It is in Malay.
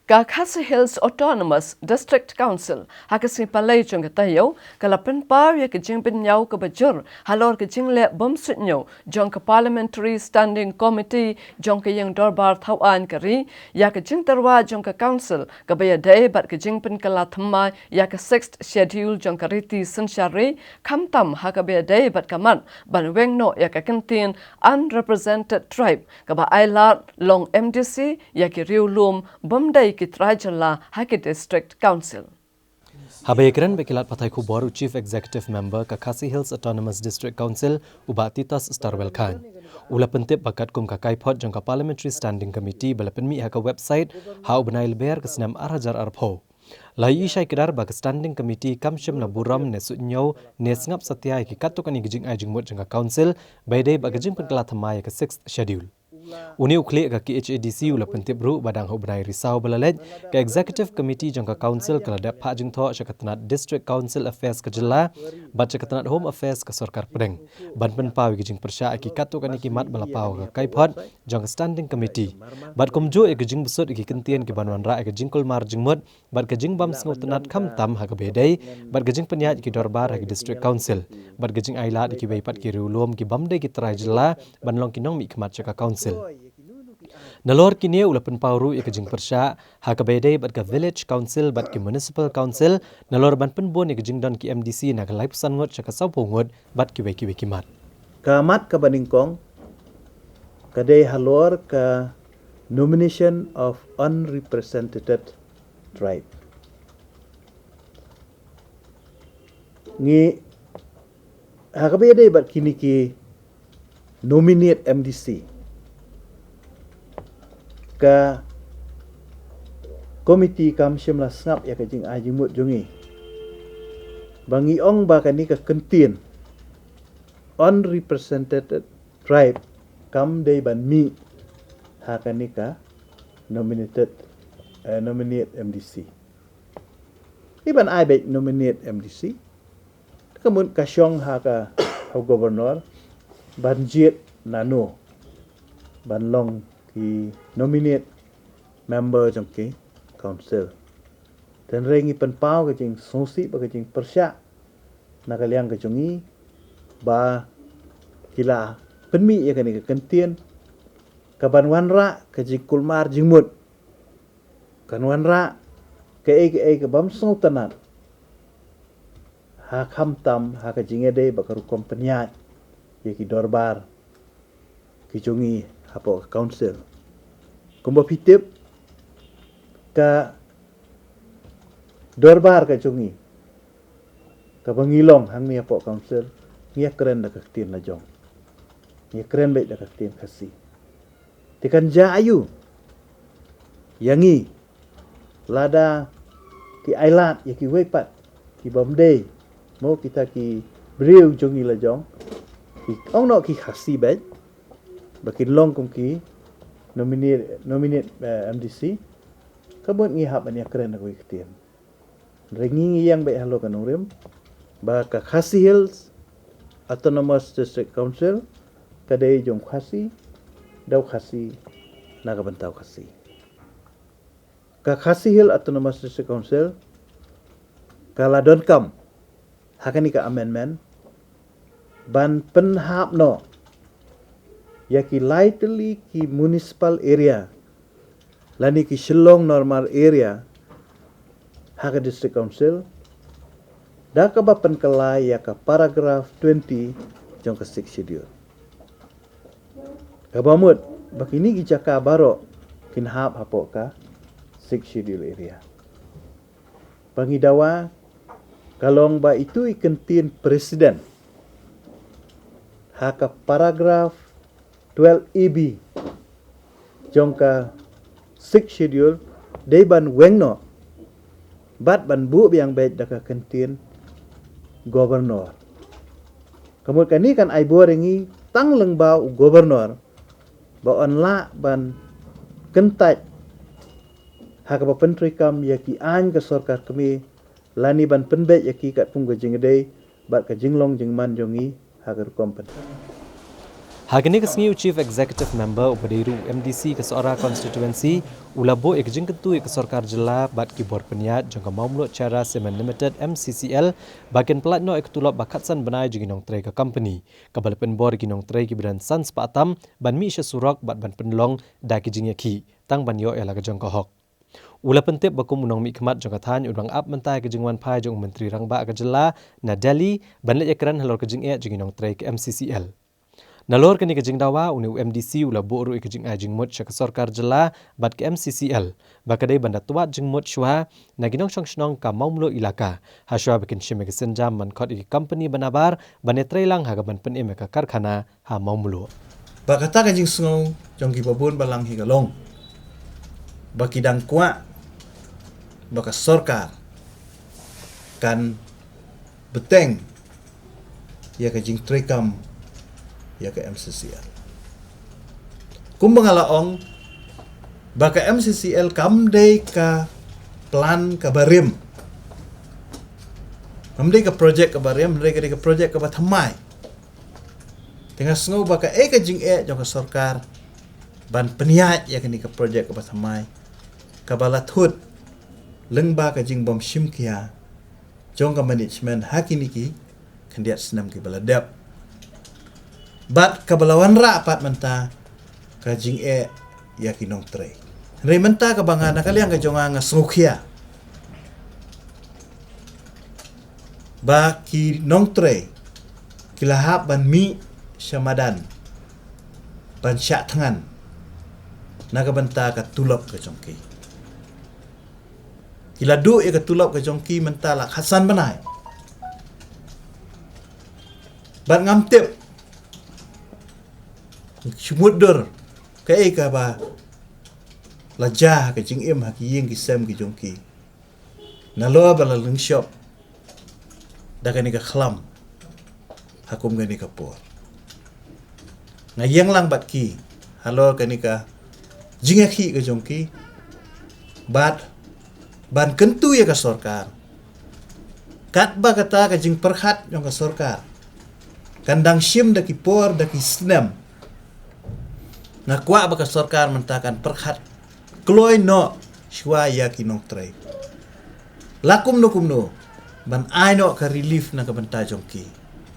Khasi Hills Autonomous District Council hakasi palai chung tayo kalapen par ya kijing pinyau ke bajur halor kijing le bom sutnyo jong ke Parliamentary Standing Committee jong ke yang dorbar thawan kari ya kijing terwa jong ke council ke baya day bat kijing pin kala thma ya ke 6th schedule jong ke riti sensyari kamtam ha ke baya day bat kamat ban weng no ya ke kentin unrepresented tribe ke ba ailat long MDC ya ke riulum bom day Kitrajala Haki District Council. Habaikiran bekilat patai kuboru Chief Executive Member ke Khasi Hills Autonomous District Council Ubatitas Starwell Khan. Ula pentip bakat kum kakai pot jangka Parliamentary Standing Committee balapen mi haka website hau benai leber ke senam arajar arpo. Lai isai kedar bag Standing Committee kamsyam na buram ne sunyau ne sengap setia ki katukan igijing ajing mut jangka council baidai bagajing penkelat hamai ke 6th schedule. Uni uklik ke HADC ula pentip ru badang hau benai risau balalej ke Executive Committee jangka council ke ladap pak jengtho syakatanat District Council Affairs ke jela bat syakatanat Home Affairs ke Sorkar Pedeng ban penpau igijing persya aki katukan ikimat balapau ke kaipot jangka Standing Committee bat kumju igijing besut iki kentian ke banwan ra igijing kulmar jengmut bat gejing bam sengutanat kamtam ha ke bedai bat gejing penyat ki dorbar ha ke District Council bat gejing ailat iki baipat ki riulum ki bamde ki trai jela ban long kinong mi ikmat syaka council. Nalor kini ula penpauru ya kejing persya ha ke bedai bat ke village council bat ke municipal council nalor ban penbon ya kejing don ki MDC na ke lai pesan ngot syaka sau pungut bat ki weki mat. Kamat ke Baningkong kadai halor ke nomination of unrepresented tribe. Ngi ha ke bedai bat kini ki nominate MDC ke komiti kamsyam la sngap ya kejing ajimut jungi bangi ong ba kani ke kentin unrepresented tribe kam dei ban mi ha kani ka nominate MDC iban ai be nominate MDC kemun kasyong ha ka governor ban jet nano ban long ki nominate member trong ki council dan rengi penpau ke jing sosi ba ke jing persya na kaliang ke jungi ba kila penmi ya kani ke kentien ka ban wanra ke jing kulmar jingmut kan wanra ke ke bam sultanat ha khamtam ha ke jing ede ba ka rukom penyat ya ki dorbar ki jungi hapo council kumba pitip ka dorbar ka jungi ka bangilong hang ni hapo council ngia keren da kaktin na jong ngia keren baik da kaktin kasi tikan jayu yangi lada ki ailat ya ki wepat ki bomday mo kita ki breu jungi la jong ki ong no ki khasi baik bakin long kum ki nominate MDC kabut ngihap ania keren aku iktian rengi yang baik halo kanurim ba ka Khasi Hills Autonomous District Council kadai jong khasi dau khasi naga bentau khasi ka Khasi Hill Autonomous District Council kala don kam hakani ka amendment ban penhap no yaki lightly ki municipal area lani ki Shillong normal area haka district council daka ba penkelai yaka paragraph 20 jong ke 6 schedule kabamut bakini ki jaka baro kinhap hapo ka 6 schedule area pangidawa kalong ba itu ikentin presiden haka paragraph 12 EB jongka 6 schedule day ban wengno bat ban bu biang baik daka kentin governor kemudian kani kan ai borengi tang lengbau governor ba onla ban kentat haka ba pentri kam yaki an ke sorkar kami lani ban penbet yaki kat pung gejing day bat ka jinglong jingman jongi haka kompen Hagani kesngi Chief Executive Member Ubadiru MDC Kesora Constituency ulabo ekjing ketu kesorkar jela bat kibor peniat jangka maumlo cara Semen Limited MCCL bagian pelatno ekutulop bakatsan benai jinginong tray ke company kabalapen bor ginong tray kibidan sans patam ban mi surok bat ban penlong da kijing yaki tang ban yo ela jangka hok ula pentip bakum unang mi kemat jangka than udang ap mentai kejingwan pai jong menteri rangba kejela na Delhi ban le ekran halor kejing e jinginong tray ke MCCL Nalor kini kejing dawa uni UMDC ula boru kejing ajing mut syak sorkar jela bat ke MCCL bakadai banda tuat jing mut shwa naginong song ka maumlo ilaka haswa bikin shime kesenjam man khot iki company banabar bane trailang hagaban pen eme ka karkhana ha maumlo bakata kejing sngau jong ki babun balang higalong bakidang kwa baka sorkar kan beteng ya kejing trekam ya ke MCCL. Kumbangalaong baka MCCL kamdei ka plan ka barim. Kamdei ka project ka barim, kamdei ka project ka bathamai. Tengah sengau baka ka jing jong ka sorkar ban peniat ya kini ka project ka bathamai. Ka balathut lengba ka jing bom shimkia jong ka management hakini ki kandiat senam ki baladap. Bat kabalawan rapat menta kajing yakinong tray. Ray menta kabangana kaliang kajonga nga smukia. Ba ki nong tray kilahap ban mi syamadan ban syak tangan nagabanta ka tulop ka jongki. Kiladu ka tulop ka jongki menta lak Hasan banai. Ban ngamtip Sumudur kai ka ba lajah ka jing im haki ying ki sem ki jongki nalo bala lung shop daga ni ka khlam hakum gani ka por ngayang lang bat ki halo ka ni ka jing ki ka jongki bat ban kentu ya ka sorkar kat ba kata ka jing perhat jong ka sorkar kandang shim da ki por da ki snem Ngakwa baka sorkar mentakan perhat kloy no shwa ya kinong tray. Lakum no ban ay no ka relief na kabanta jongki.